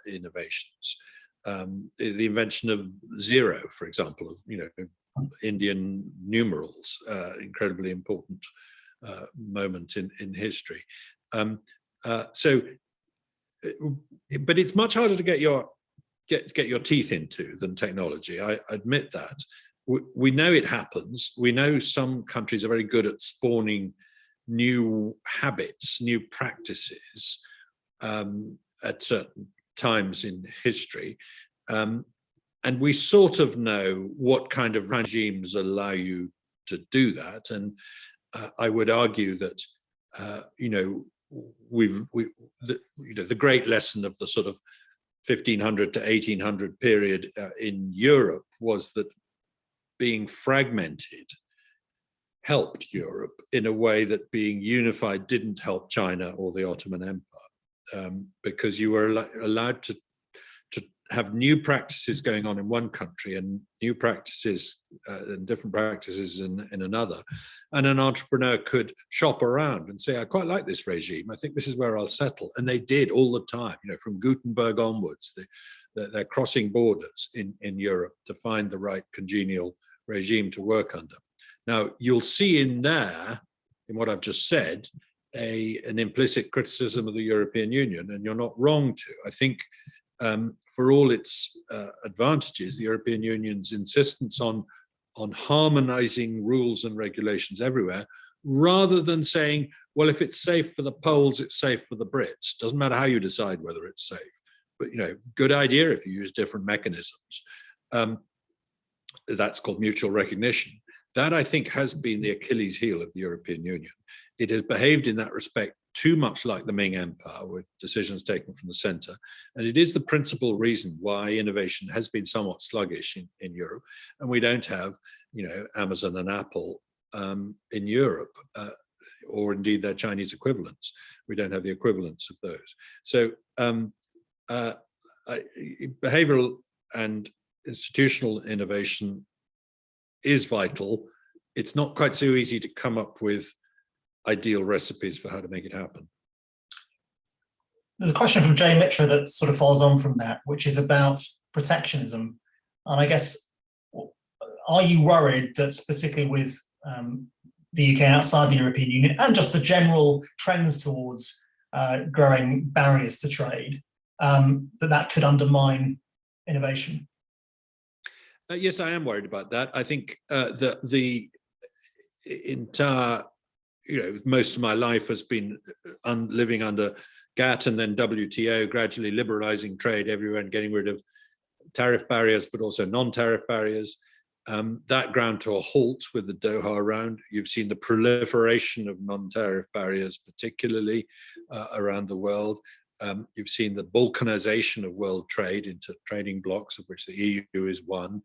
innovations, the invention of zero, for example, of Indian numerals, incredibly important moment in history. But it's much harder to get your teeth into than technology. I admit that. We know it happens. We know some countries are very good at spawning new habits, new practices at certain times in history. And we sort of know what kind of regimes allow you to do that. And I would argue that, the great lesson of the sort of 1500 to 1800 period in Europe was that being fragmented helped Europe in a way that being unified didn't help China or the Ottoman Empire, because you were allowed to have new practices going on in one country and new practices and different practices in another. And an entrepreneur could shop around and say, I quite like this regime. I think this is where I'll settle. And they did all the time, from Gutenberg onwards. They're crossing borders in Europe to find the right congenial regime to work under. Now, you'll see in there, in what I've just said, an implicit criticism of the European Union, and you're not wrong to. I think for all its advantages, the European Union's insistence on harmonizing rules and regulations everywhere, rather than saying, well, if it's safe for the Poles, it's safe for the Brits. Doesn't matter how you decide whether it's safe. But, good idea if you use different mechanisms. That's called mutual recognition. That, I think, has been the Achilles heel of the European Union. It has behaved in that respect too much like the Ming Empire, with decisions taken from the center. And it is the principal reason why innovation has been somewhat sluggish in Europe. And we don't have, Amazon and Apple in Europe, or indeed their Chinese equivalents. We don't have the equivalents of those. So behavioral and institutional innovation is vital. It's not quite so easy to come up with ideal recipes for how to make it happen. There's a question from Jay Mitra that sort of follows on from that, which is about protectionism. And I guess, are you worried that particularly with the UK outside the European Union and just the general trends towards growing barriers to trade, that could undermine innovation? Yes, I am worried about that. I think the entire, most of my life has been living under GATT and then WTO, gradually liberalizing trade everywhere and getting rid of tariff barriers, but also non-tariff barriers. That ground to a halt with the Doha round. You've seen the proliferation of non-tariff barriers, particularly around the world. You've seen the balkanization of world trade into trading blocks, of which the EU is one.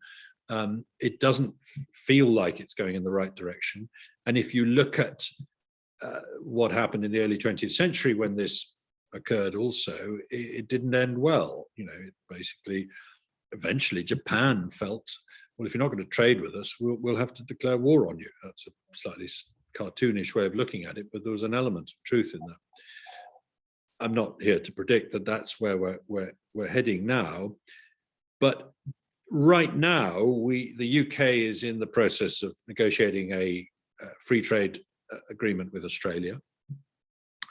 It doesn't feel like it's going in the right direction. And if you look at what happened in the early 20th century when this occurred also, it didn't end well. It basically, eventually Japan felt, well, if you're not going to trade with us, we'll have to declare war on you. That's a slightly cartoonish way of looking at it, but there was an element of truth in that. I'm not here to predict that that's where we're heading now, but right now the UK is in the process of negotiating a free trade agreement with Australia.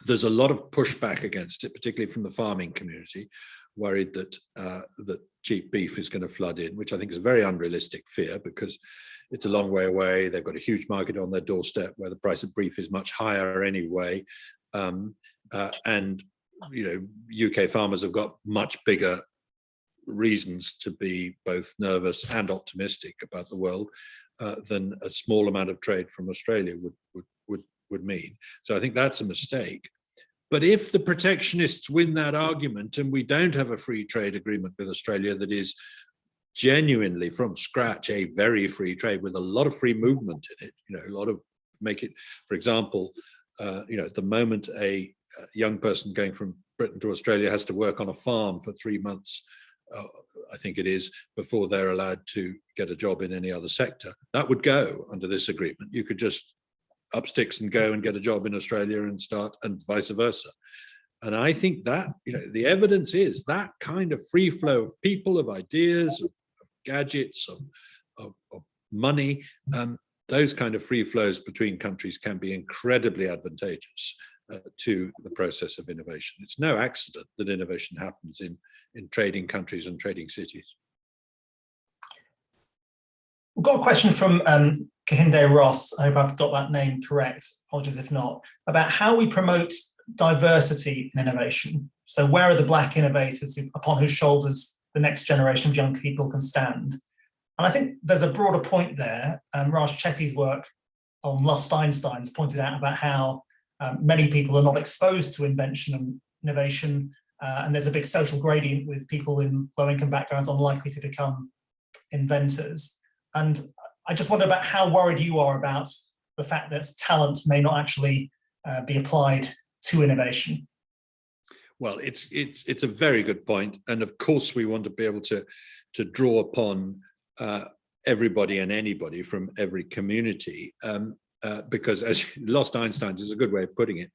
There's a lot of pushback against it, particularly from the farming community, worried that that cheap beef is going to flood in, which I think is a very unrealistic fear because it's a long way away. They've got a huge market on their doorstep where the price of beef is much higher anyway, and UK farmers have got much bigger reasons to be both nervous and optimistic about the world than a small amount of trade from Australia would mean. So I think that's a mistake. But if the protectionists win that argument and we don't have a free trade agreement with Australia that is genuinely from scratch a very free trade with a lot of free movement in it, a lot of make it, for example, at the moment a young person going from Britain to Australia has to work on a farm for 3 months, I think it is, before they're allowed to get a job in any other sector. That would go under this agreement. You could just up sticks and go and get a job in Australia and start, and vice versa. And I think that, the evidence is that kind of free flow of people, of ideas, of gadgets, of money, those kind of free flows between countries can be incredibly advantageous to the process of innovation. It's no accident that innovation happens in trading countries and trading cities. We've got a question from Kahinde Ross, I hope I've got that name correct, apologies if not, about how we promote diversity in innovation. So where are the Black innovators upon whose shoulders the next generation of young people can stand? And I think there's a broader point there. Raj Chetty's work on Lost Einsteins pointed out about how many people are not exposed to invention and innovation, and there's a big social gradient with people in low-income backgrounds unlikely to become inventors. And I just wonder about how worried you are about the fact that talent may not actually be applied to innovation. Well, it's a very good point, and of course we want to be able to draw upon everybody and anybody from every community, because as Lost Einsteins is a good way of putting it.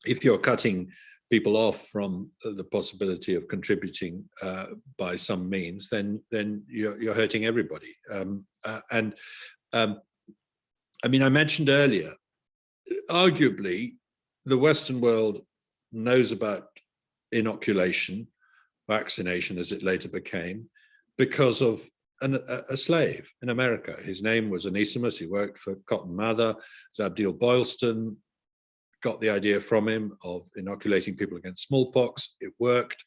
If you're cutting people off from the possibility of contributing by some means, then you're hurting everybody. I mean, I mentioned earlier, arguably, the Western world knows about inoculation, vaccination as it later became, because of a slave in America. His name was Onesimus. He worked for Cotton Mather. Zabdiel Boylston got the idea from him of inoculating people against smallpox. It worked.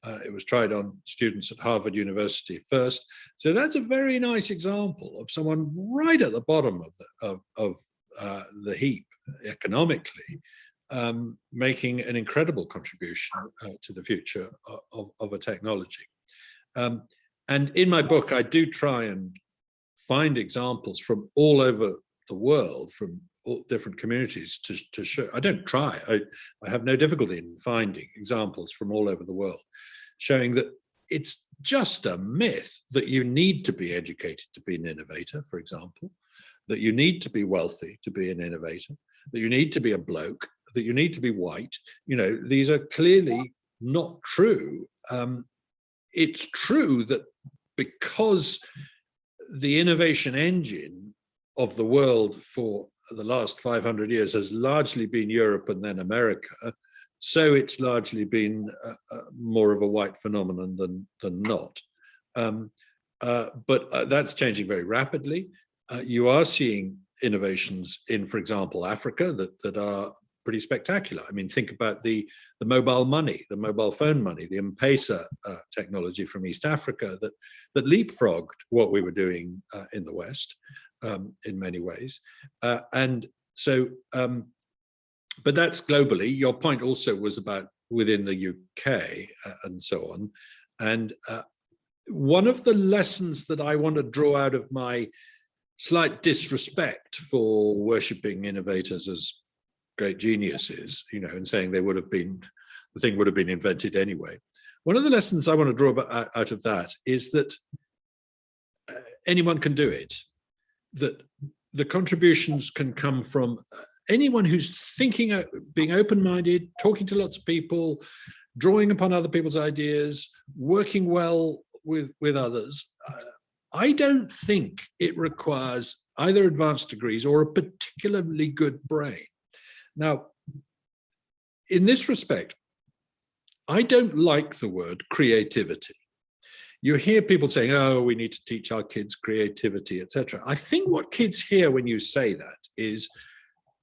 It was tried on students at Harvard University first. So that's a very nice example of someone right at the bottom of the heap economically, making an incredible contribution to the future of a technology. And in my book, I do try and find examples from all over the world, from all different communities to show. I don't try, I have no difficulty in finding examples from all over the world, showing that it's just a myth that you need to be educated to be an innovator, for example, that you need to be wealthy to be an innovator, that you need to be a bloke, that you need to be white. You know, these are clearly not true. It's true that because the innovation engine of the world for the last 500 years has largely been Europe and then America, so it's largely been more of a white phenomenon than not. But that's changing very rapidly. You are seeing innovations in, for example, Africa that are pretty spectacular. I mean, think about the mobile money, the mobile phone money, the M-Pesa technology from East Africa that leapfrogged what we were doing in the West in many ways. And so, but that's globally. Your point also was about within the UK and so on. And one of the lessons that I want to draw out of my slight disrespect for worshipping innovators as great geniuses, you know, and saying they would have been, the thing would have been invented anyway. One of the lessons I want to draw out of that is that anyone can do it, that the contributions can come from anyone who's thinking, being open-minded, talking to lots of people, drawing upon other people's ideas, working well with others. I don't think it requires either advanced degrees or a particularly good brain. Now, in this respect, I don't like the word creativity. You hear people saying, oh, we need to teach our kids creativity, etc. I think what kids hear when you say that is,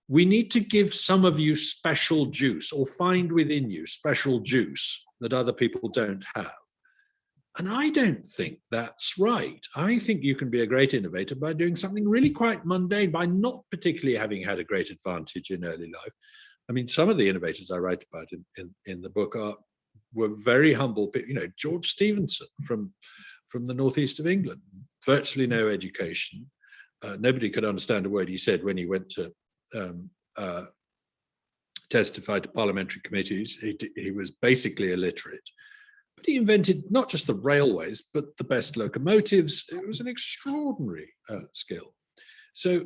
we need to give some of you special juice, or find within you special juice that other people don't have. And I don't think that's right. I think you can be a great innovator by doing something really quite mundane, by not particularly having had a great advantage in early life. I mean, some of the innovators I write about in the book were very humble people. You know, George Stephenson from the northeast of England, virtually no education. Nobody could understand a word he said when he went to testify to parliamentary committees. He was basically illiterate. But he invented not just the railways, but the best locomotives. It was an extraordinary skill. So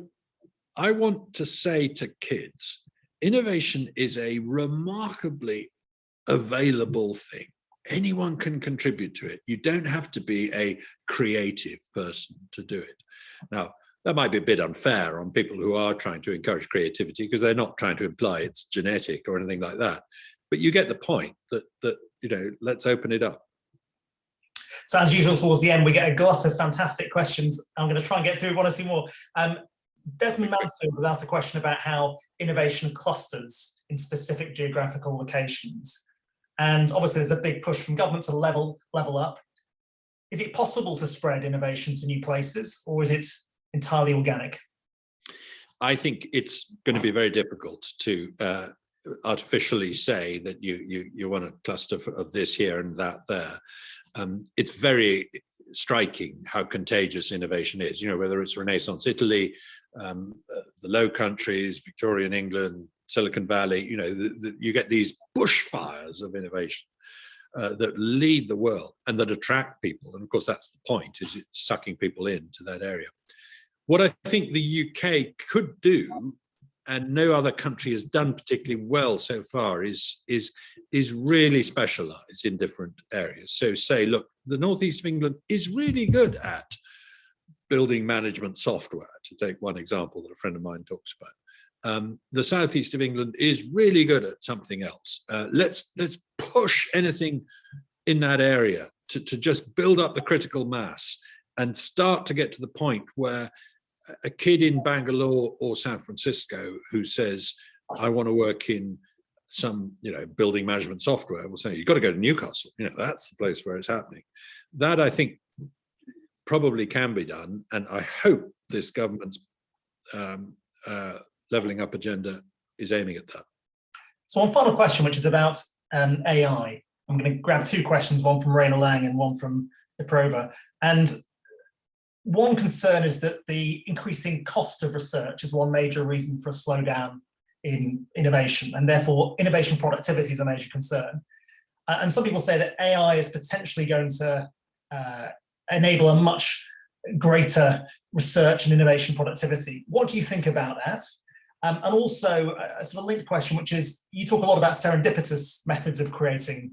I want to say to kids, innovation is a remarkably available thing. Anyone can contribute to it. You don't have to be a creative person to do it. Now, that might be a bit unfair on people who are trying to encourage creativity, because they're not trying to imply it's genetic or anything like that. But you get the point that you know, let's open it up. So as usual, towards the end, we get a glut of fantastic questions. I'm going to try and get through one or two more. Desmond Mansfield was asked a question about how innovation clusters in specific geographical locations. And obviously there's a big push from government to level up. Is it possible to spread innovation to new places, or is it entirely organic? I think it's going to be very difficult to artificially say that you want a cluster of this here and that there. It's very striking how contagious innovation is. You know, whether it's Renaissance Italy, the Low Countries, Victorian England, Silicon Valley, you get these bushfires of innovation that lead the world and that attract people. And of course, that's the point, is it's sucking people into that area. What I think the UK could do, and no other country has done particularly well so far, is really specialize in different areas. So say, look, the northeast of England is really good at building management software, to take one example that a friend of mine talks about. The southeast of England is really good at something else. Let's push anything in that area to just build up the critical mass and start to get to the point where a kid in Bangalore or San Francisco who says, I want to work in some, building management software, will say, you've got to go to Newcastle. That's the place where it's happening. That, I think, probably can be done. And I hope this government's levelling up agenda is aiming at that. So one final question, which is about AI. I'm going to grab two questions, one from Rna Lang and one from Iprova. And one concern is that the increasing cost of research is one major reason for a slowdown in innovation, and therefore innovation productivity is a major concern. And some people say that AI is potentially going to enable a much greater research and innovation productivity. What do you think about that? And also a sort of linked question, which is, you talk a lot about serendipitous methods of creating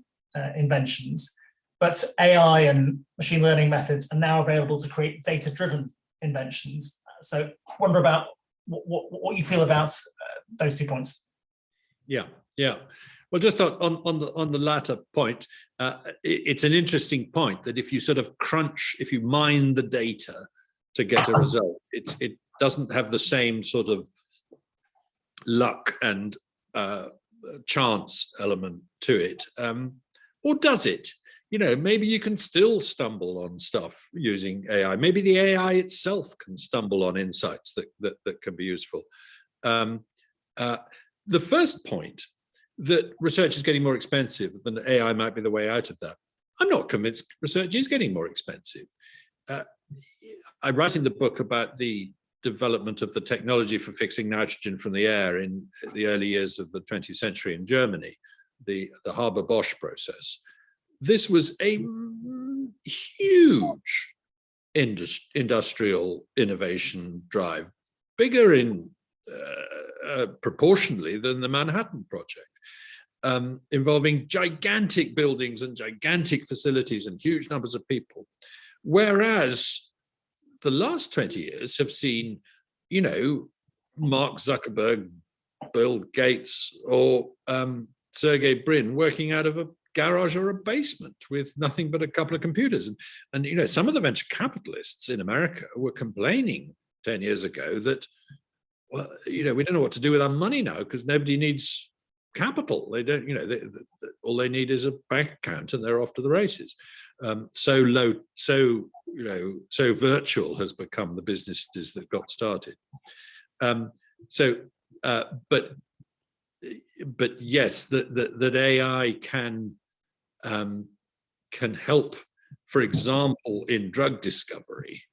inventions, but AI and machine learning methods are now available to create data-driven inventions. So I wonder about what you feel about those 2 points. Yeah. Well, just on the latter point, it's an interesting point that if you sort of if you mine the data to get a result, it doesn't have the same sort of luck and chance element to it, or does it? Maybe you can still stumble on stuff using AI. Maybe the AI itself can stumble on insights that can be useful. The first point, that research is getting more expensive, then AI might be the way out of that. I'm not convinced research is getting more expensive. I write in the book about the development of the technology for fixing nitrogen from the air in the early years of the 20th century in Germany, the Haber-Bosch process. This was a huge industrial innovation drive, bigger in proportionally than the Manhattan Project, involving gigantic buildings and gigantic facilities and huge numbers of people. Whereas the last 20 years have seen, Mark Zuckerberg, Bill Gates, or Sergey Brin working out of a garage or a basement with nothing but a couple of computers. And some of the venture capitalists in America were complaining 10 years ago that, well, we don't know what to do with our money now because nobody needs capital. They don't, all they need is a bank account and they're off to the races. So virtual has become the businesses that got started. But yes, that AI can help, for example, in drug discovery,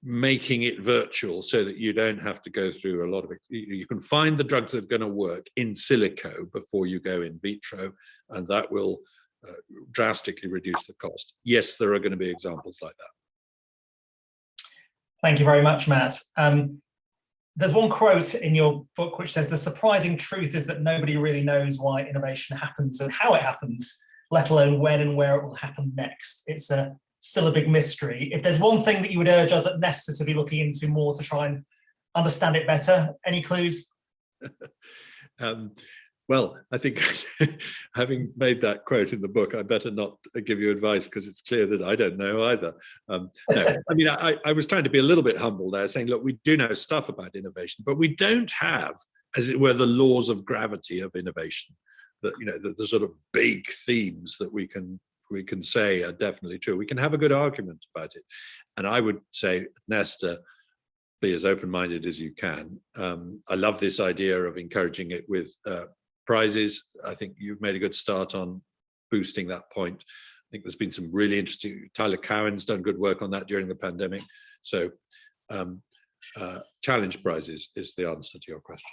making it virtual so that you don't have to go through a lot of it. You can find the drugs that are going to work in silico before you go in vitro, and that will drastically reduce the cost. Yes, there are going to be examples like that. Thank you very much, Matt. There's one quote in your book which says, the surprising truth is that nobody really knows why innovation happens and how it happens, let alone when and where it will happen next. It's still a big mystery. If there's one thing that you would urge us at Nesta to be looking into more to try and understand it better, any clues? Well, I think having made that quote in the book, I better not give you advice because it's clear that I don't know either. No, I mean, I was trying to be a little bit humble there, saying, look, we do know stuff about innovation, but we don't have, as it were, the laws of gravity of innovation. That the sort of big themes that we can say are definitely true. We can have a good argument about it, and I would say, Nesta, be as open-minded as you can. I love this idea of encouraging it with prizes. I think you've made a good start on boosting that point. I think there's been some really interesting, Tyler Cowen's done good work on that during the pandemic. So challenge prizes is the answer to your question.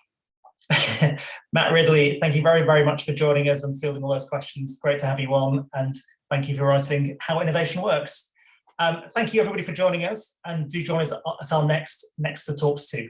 Matt Ridley, thank you very, very much for joining us and fielding all those questions. Great to have you on, and thank you for writing How Innovation Works. Thank you, everybody, for joining us, and do join us at our next Nesta Talks 2.